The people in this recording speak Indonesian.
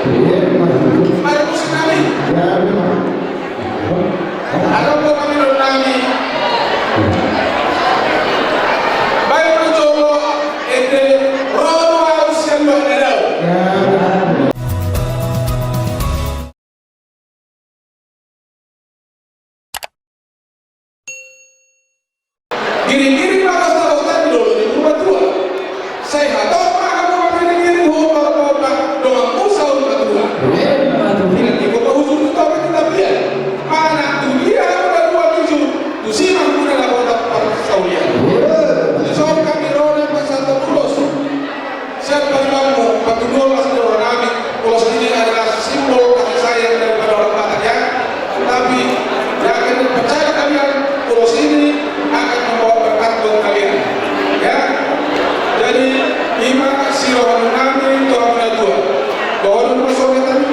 Mari musim kami. Ada apa kami nami? Baik mencoba ente roh harus yang berada. Giri-giri bagus tahu dulu di rumah tua. Saya tahu kamu giri-giri bapak doang Musa rumah tua. Tidak ikut usul itu apa kita lihat. Mana tuh dia udah 27. Tuh sih mampu dalam kota Saudi. Jadi soal kami roda pasal terus. Siapa kamu? Patungul masih orang kami. Kalau sendiri adalah simbol kasih sayang daripada orang Batak ya. Tapi jangan percaya kalian kalau sini akan membawa berkat buat kalian. Ya. Jadi lima sirohan kami Tuhan tua. Bahwa rumah sore kami